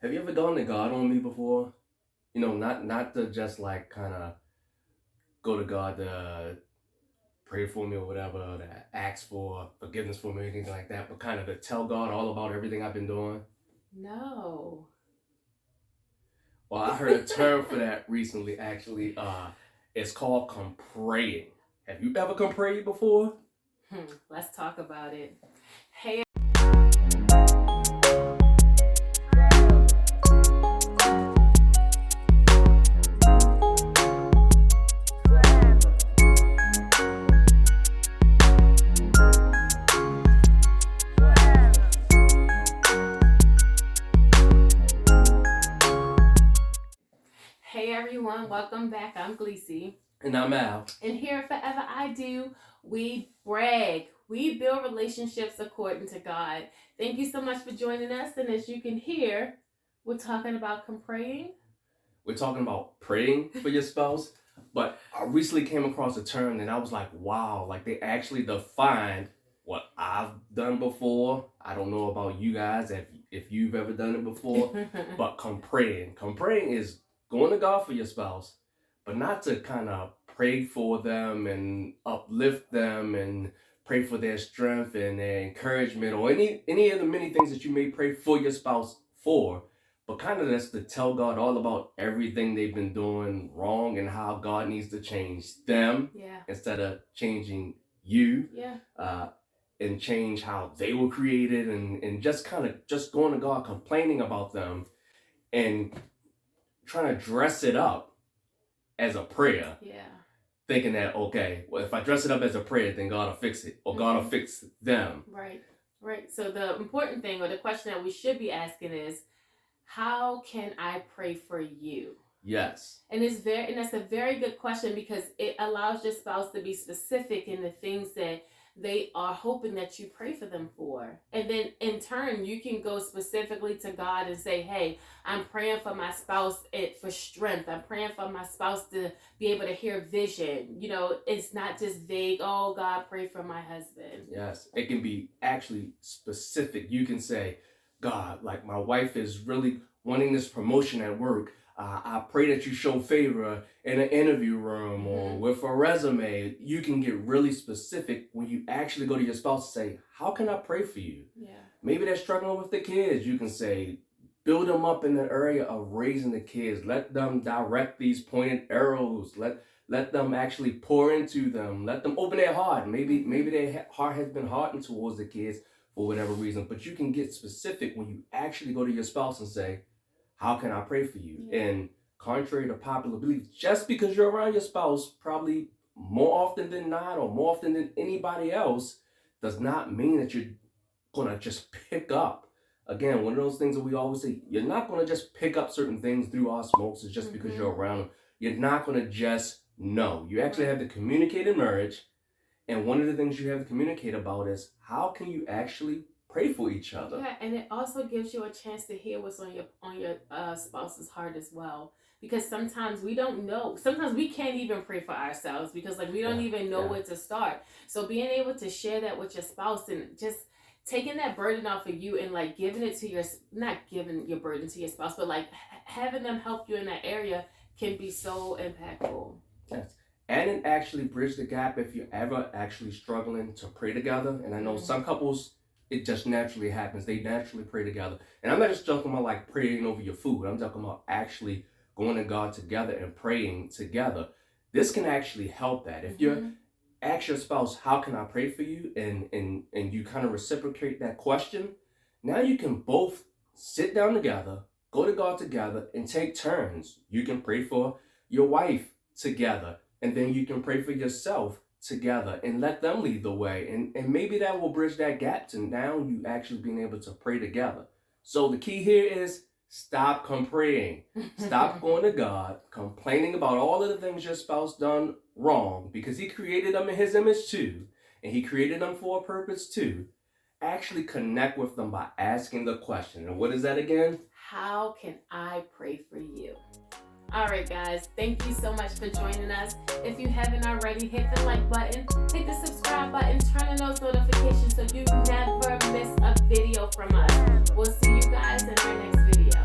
Have you ever gone to God on me before? You know, not to just like kind of go to God to pray for me or whatever, to ask for forgiveness for me or anything like that, but kind of to tell God all about everything I've been doing. No. Well, I heard a term for that recently. Actually, it's called compraying. Have you ever comprayed before? Let's talk about it. Hey. Hey everyone, welcome back. I'm Gleesy. And I'm Al. And here at Forever I Do, we brag. We build relationships according to God. Thank you so much for joining us. And as you can hear, we're talking about compraying. We're talking about praying for your spouse. But I recently came across a term and I was like, wow, like they actually defined what I've done before. I don't know about you guys if you've ever done it before, but compraying. Compraying is going to God for your spouse, but not to kind of pray for them and uplift them and pray for their strength and their encouragement or any of the many things that you may pray for your spouse for, but kind of just to tell God all about everything they've been doing wrong and how God needs to change them instead of changing you. And change how they were created and just kind of just going to God complaining about them and trying to dress it up as a prayer. Thinking that, okay, well, if I dress it up as a prayer, then God will fix it or God will fix them. Right. So the important thing or the question that we should be asking is, how can I pray for you? Yes. And that's a very good question because it allows your spouse to be specific in the things that they are hoping that you pray for them for. And then in turn, you can go specifically to God and say, hey, I'm praying for my spouse for strength. I'm praying for my spouse to be able to hear vision. You know, it's not just vague, oh, God, pray for my husband. Yes, it can be actually specific. You can say, God, like my wife is really wanting this promotion at work. I pray that you show favor in an interview room or with a resume. You can get really specific when you actually go to your spouse and say, how can I pray for you? Maybe they're struggling with the kids. You can say, build them up in the area of raising the kids. Let them direct these pointed arrows. Let them actually pour into them. Let them open their heart. Maybe their heart has been hardened towards the kids for whatever reason. But you can get specific when you actually go to your spouse and say, how can I pray for you? And contrary to popular belief, just because you're around your spouse probably more often than not or more often than anybody else does not mean that you're going to just pick up. Again, one of those things that we always say, you're not going to just pick up certain things through osmosis just because you're around them. You're not going to just know. You actually have to communicate in marriage. And one of the things you have to communicate about is how can you actually pray for each other. Yeah, and it also gives you a chance to hear what's on your spouse's heart as well. Because sometimes we don't know. Sometimes we can't even pray for ourselves because we don't even know where to start. So being able to share that with your spouse and just taking that burden off of you and giving it to not giving your burden to your spouse, but having them help you in that area can be so impactful. Yes. And it actually bridges the gap if you're ever actually struggling to pray together. And I know some couples, it just naturally happens. They naturally pray together. And I'm not just talking about praying over your food. I'm talking about actually going to God together and praying together. This can actually help that. If you ask your spouse, how can I pray for you? And you kind of reciprocate that question. Now you can both sit down together, go to God together, and take turns. You can pray for your wife together. And then you can pray for yourself together and let them lead the way. And maybe that will bridge that gap to now you actually being able to pray together. So the key here is stop compraying. Stop going to God, complaining about all of the things your spouse done wrong because he created them in his image too. And he created them for a purpose too. Actually connect with them by asking the question. And what is that again? How can I pray for you? All right, guys, thank you so much for joining us. If you haven't already, hit the like button, hit the subscribe button, turn on those notifications so you never miss a video from us. We'll see you guys in our next video.